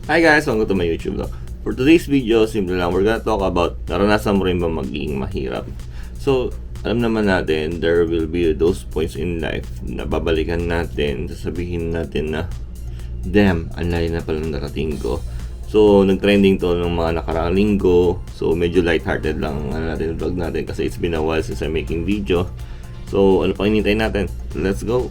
Hi guys, welcome to my YouTube vlog. For today's video, simple lang, we're gonna talk about naranasan mo rin ba maging mahirap. So, alam naman natin, there will be those points in life na babalikan natin, sasabihin natin na damn, ang layo na pala narating ko. So, nag-trending to ng mga nakaraang linggo. So, medyo lighthearted lang natin vlog natin kasi it's been a while since I'm making video. So, ano pang hinintay natin? Let's go!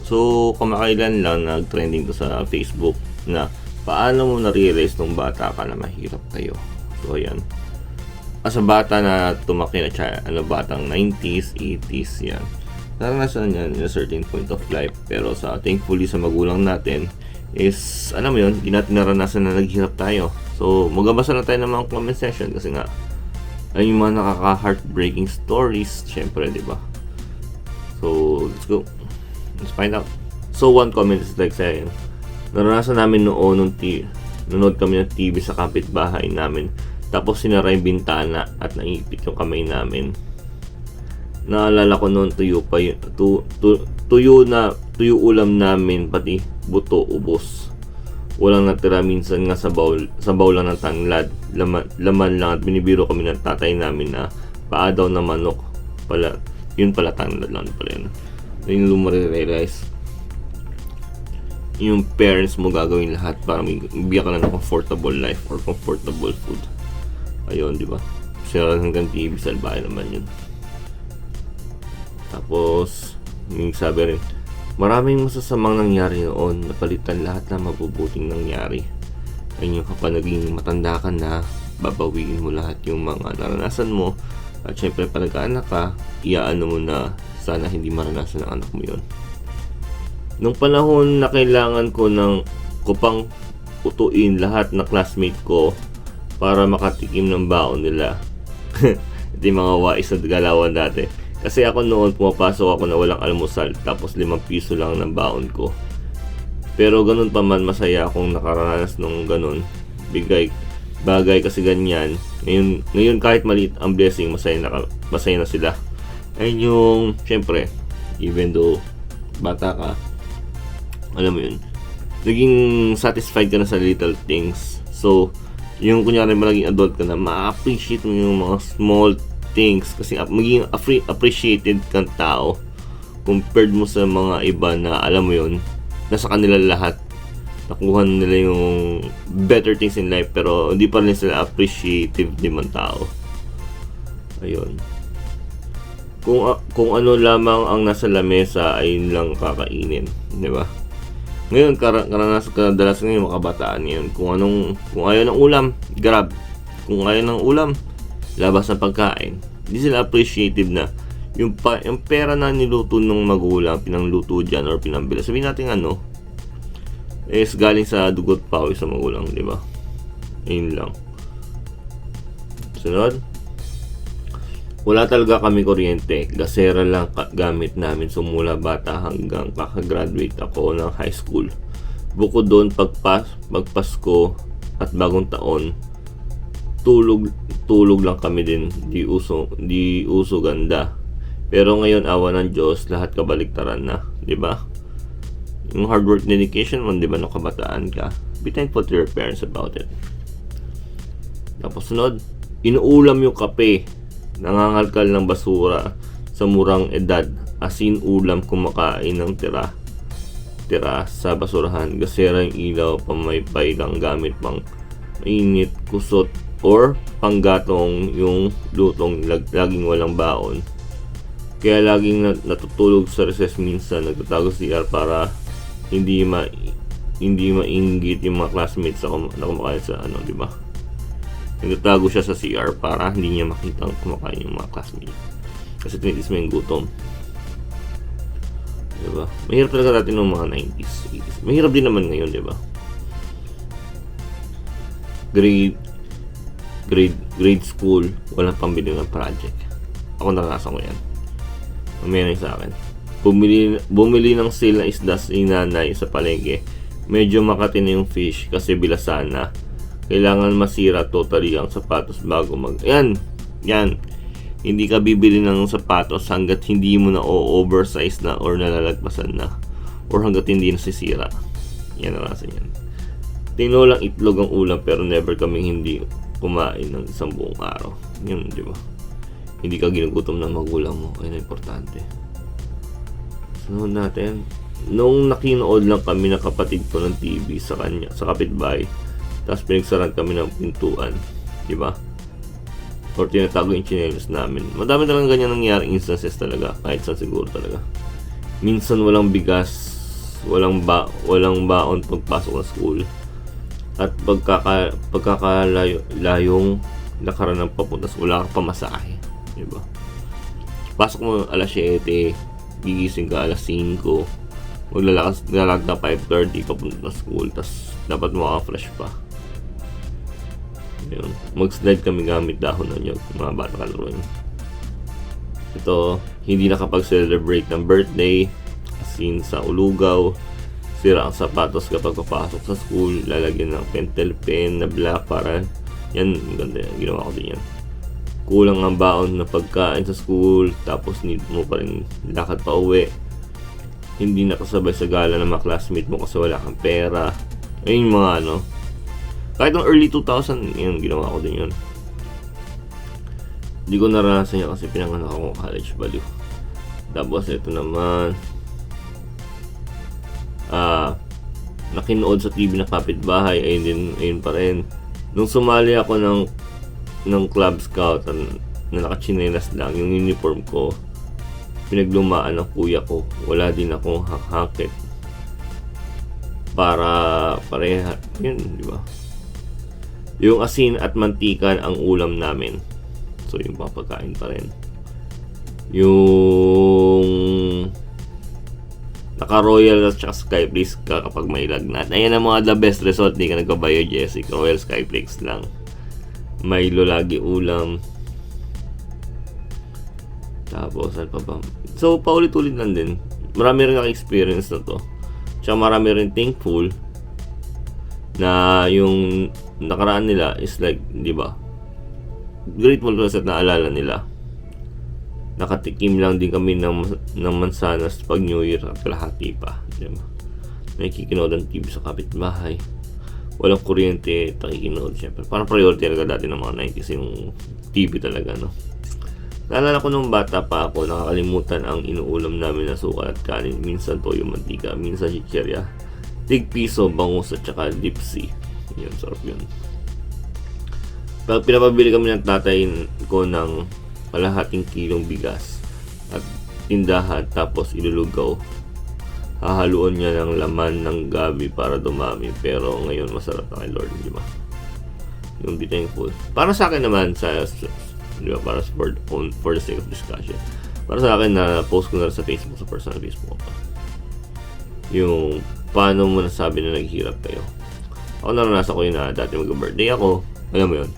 So, kamakailan lang nag-trending to sa Facebook na paano mo na-realize nung bata ka na mahirap kayo. So, ayan. As a bata na tumaki na siya, batang 90s, 80s, yan. Naranasan yan in a certain point of life. Pero thankfully sa magulang natin is, alam mo yun, hindi natin naranasan na naghirap tayo. So, magbabasa na tayo ng mga comment section kasi nga, ay yung mga nakaka-heartbreaking stories, syempre, di ba? So, let's go. Let's find out. So, one comment is like saying, naranasan namin noon nung nanood kami ng TV sa kapitbahay namin. Tapos sinara yung bintana at naipit yung kamay namin. Naalala ko noon tuyo ulam namin, pati buto ubos. Walang natira, minsan nga sabaw lang ng tanglad. Laman lang at binibiro kami ng tatay namin na paa daw na manok. Yun pala tanglad lang pala yun. Yung lumare-realize yung parents mo gagawin lahat para bigyan ka na ng comfortable life or comfortable food. Ayun, di ba? Sira hanggang TV, salbahe naman yun. Tapos, yung sabi rin, maraming masasamang nangyari noon, napalitan lahat ng mabubuting nangyari. Ayun yung kapag naging matanda ka na, babawiin mo lahat yung mga naranasan mo. At syempre, pag nagkaanak ka, iaano mo na sana hindi maranasan ng anak mo yun. Nung panahon na kailangan ko pang utuin lahat na classmate ko para makatikim ng baon nila. Ito yung mga wais na galawan dati. Kasi ako noon pumapasok ako na walang almusal tapos 5 piso lang ng baon ko. Pero ganun pa man, masaya akong nakaranas nung ganun. Bagay kasi ganyan. Ngayon kahit maliit ang blessing, masaya na sila. Ayun yung, syempre, even though bata ka, alam mo yun, naging satisfied ka na sa little things. So, yung kunyari maging adult ka na, ma-appreciate mo yung mga small things kasi maging appreciated kang tao compared mo sa mga iba na alam mo yun, nasa kanila lahat, nakuha nila yung better things in life pero hindi pa rin sila appreciative din man tao. Ayun, kung ano lamang ang nasa lamesa ay yun lang kakainin, di ba? Ngayon, karanasan kadalasan ng mga kabataan ngayon, kung ayaw ng ulam, grab. Kung ayaw ng ulam, labas ng pagkain. Hindi sila appreciative na yung pera na niluto ng magulang, pinangluto dyan or pinambila. Sabihin natin is galing sa dugot pawis sa magulang, di ba? Ayun lang. Sunod. Wala talaga kami kuryente, gasera lang gamit namin sumula bata hanggang kakagraduate ako ng high school. Bukod doon, pagpasko at bagong taon, tulog lang kami din, di uso ganda. Pero ngayon, awa ng Diyos, lahat kabaliktaran na, di ba? Yung hard work, dedication mo, di ba, nung kabataan ka, be thankful to your parents about it. Tapos sunod, inuulam yung kape, nangangalkal ng basura sa murang edad, asin ulam kumakain ng tira sa basurahan, gasera yung ilaw, pamaypay lang gamit pang mainit, kusot or panggatong yung lutong, laging walang baon. Kaya laging natutulog sa recess, minsan nagtatago CR para hindi mainggit yung mga classmates na kumakain sa di ba? Nagtatago siya sa CR para hindi niya makita ang kumakain yung mga classmates. Kasi tinitis mo yung gutom. Diba? Mahirap talaga natin ng mga 90s, 80s. Mahirap din naman ngayon, diba? Grade school, walang pambili ng project. Ako naranasan ko yan. Mamaya na sa akin. Bumili ng sale na isda si nanay sa palengke. Medyo makati na yung fish kasi bilasan na. Kailangan masira totally ang sapatos bago yan. Hindi ka bibili ng sapatos hanggat hindi mo na oversize na or nalalagpasan na or hanggat hindi nasisira. Yan ang rasa yan. tinolang itlog ang ulam pero never kaming hindi kumain ng isang buong araw. Yun, di ba? Hindi ka ginugutom ng magulang mo. Ayun ang importante. Sunod natin. Nung nakinood lang kami ng kapatid ko ng TV sa kanya, sa kapitbahay, tapos pinagsaran kami ng pintuan, di ba? Or tinatago yung chinelas namin. Madami talagang ganyan nangyaring instances talaga, kahit saan siguro talaga. Minsan walang bigas, walang baon pagpasok ng school. At pagkakalayong lakaran ng papunta sa wala kang pamasahe, di ba? Pasok mo alas 7, gigising ka alas 5, maglalag ka 5:30 papunta sa school, tas dapat makaka-flash pa. Yun. Mag-slide kami gamit dahon ng nyog, mga bata kalaro yun. Ito, hindi nakapag-celebrate ng birthday, as in sa ulugaw, sira ang sapatos kapag papasok sa school, lalagyan ng pentel pen na black para, yan, ganda yan, ginawa ko din yan. Kulang ang baon na pagkain sa school, tapos need mo pa rin lakad pa uwi. Hindi nakasabay sa gala ng mga classmate mo kasi wala kang pera. Ayun yung mga kahit ng early 2000, yun, ginawa ko din yun. Hindi ko naranasan yan kasi pinanganak ako college value. Tapos ito naman, nakinood sa TV na kapitbahay, ayun pa rin. Nung sumali ako ng club scout na nakachinelas lang, yung uniform ko, pinaglumaan ng kuya ko. Wala din akong hakit para pareha, yun, di ba? Yung asin at mantikan ang ulam namin. So, yung papagkain pa rin. Yung naka-Royal at saka Skyflakes ka kapag may lagnat. Ayan ang mga the best result. Di ka nagka-biogesic. Royal Skyflakes lang. Milo lagi ulam. Tapos, ano pa ba? So, paulit-ulit lang din. Marami rin naka-experience na to. Tsaka marami rin thankful na yung nakaraan nila is like, di ba? Grateful kasi naalala nila. Nakatikim lang din kami ng mansanas pag New Year at kalahati pa. Di ba? Nakikinood ang TV sa kapitbahay. Walang kuryente, nakikinood syempre. Parang priority talaga dati ng mga 90s yung TV talaga, no? Naalala ko nung bata pa ako, nakakalimutan ang inuulam namin na sukal at kanin. Minsan toyo mantika, minsan chicherya. Tig-piso, bangus at saka dipsy. Yun, sarap yun. Pag pinapabili kami ng tatay ko ng kalahating kilong bigas at tindahan tapos ilulugaw, hahaluan niya ng laman ng gabi para dumami. Pero ngayon masarap na kay Lord, di ba? Yung be thankful. Para sa akin naman, di ba, para for the sake of discussion, para sa akin na post ko na sa Facebook, sa personal Facebook ko, yung paano mo nasabi na naghihirap kayo. Ako naranasan ko yun na dati mag-birthday ako. Alam mo yun?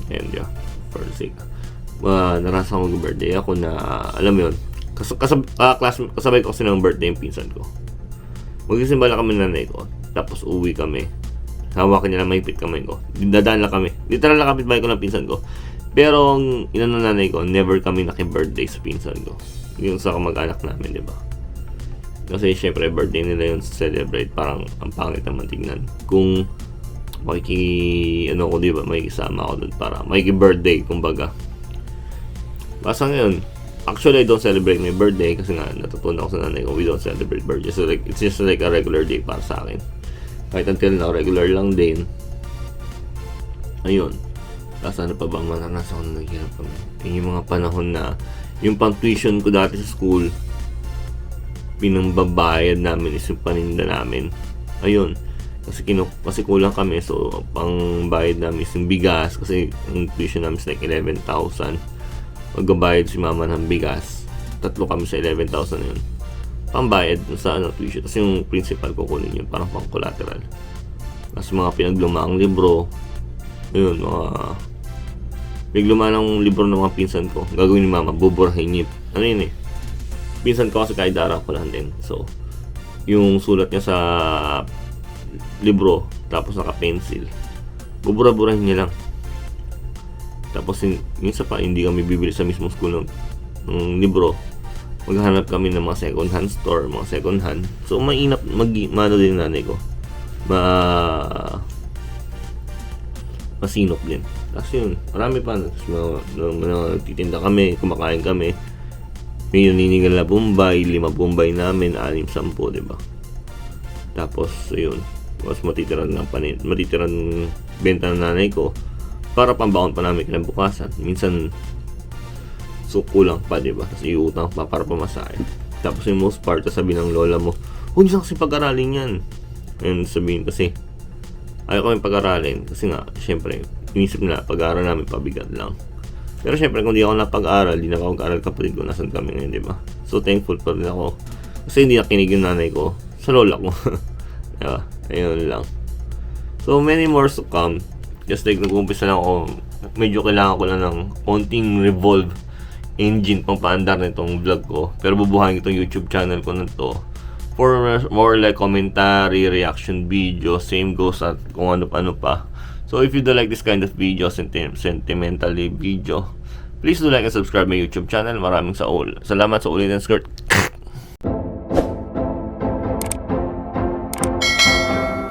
And yeah, for the sake. Naranasan ko mag-birthday ako na, alam mo yun, kasabay ko kasi ng birthday yung pinsan ko. Magsisimba lang kami ng nanay ko. Tapos uwi kami. Hawakan niya lang mahigpit kamay ko. Dadaan lang kami. Literal lang kapitbahay ko ng pinsan ko. Pero ang ina ng nanay ko, never kami naki-birthday sa pinsan ko. Yung sa kamag-anak namin, di ba? Kasi syempre birthday nila yun celebrate, parang ang pangit naman tignan. Kung diba, makikisama ako dun para makiki-birthday, kumbaga. Basta ngayon, actually I don't celebrate my birthday kasi nga natutunan ako sa nanay ko, we don't celebrate birthday. So like, it's just like a regular day para sa akin. Kahit until now, regular lang din. Ayun. Tapos ano pa bang maranasan ko na naghirap kami? Yung mga panahon na yung pang tuition ko dati sa school, pinambabayad namin is yung paninda namin. Ayun. Kasi kulang kami, so pang bayad namin is yung bigas kasi yung tuition namin is like 11,000. Magbabayad si mama ng bigas. 3 kami sa 11,000 yun. Pambayad sa tuition. Tapos yung principal ko kunin yun, parang pang collateral. Tapos mga pinaglumaang libro, ayun, mga pinaglumaang libro ng mga pinsan ko, gagawin ni mama, buburahin niya. Ano yun eh, pinsan ko kasi kahit darang ko lang din. So, yung sulat niya sa libro, tapos naka-pencil, bubura-burahin niya lang. Tapos, minsan pa, hindi kami bibili sa mismong school ng libro. Maghanap kami ng mga second hand store, mga second hand. So, mainap, mano din nanay ko. masinop din. Tapos yun, marami pa. Tapos nagtitinda kami, kumakain kami. May naninigal na Bombay, 5 Bombay namin, 6, 10, diba? Tapos yun, mas matitirang benta ng nanay ko para pambaon pa namin kinabukasan. Minsan kulang pa, diba? Tapos iutang pa para pamasahe. Tapos yung most part, sabi ng lola mo, huwag niyo kasi pag-aralin yan. Ayun, sabihin kasi ayaw kami pag-aralin kasi nga, syempre inisip nila pag-aaral namin pabigat lang. Pero syempre kung di ako napag-aral, di na ako mag-aral kapatid ko, nasan kami ngayon, diba? So thankful pa rin ako kasi hindi nakinig yung nanay ko sa lola ko. Diba? Ayun lang. So many more to come. Just like nag-umpisa lang ako, medyo kailangan ko lang ng konting revolve engine pang paandar nitong vlog ko. Pero bubuhayin itong YouTube channel ko na to for more like commentary, reaction video, same goes at kung ano pa. So if you do like this kind of video, sentimentally video, please do like and subscribe my YouTube channel. Maraming salamat sa ulitin, skirt.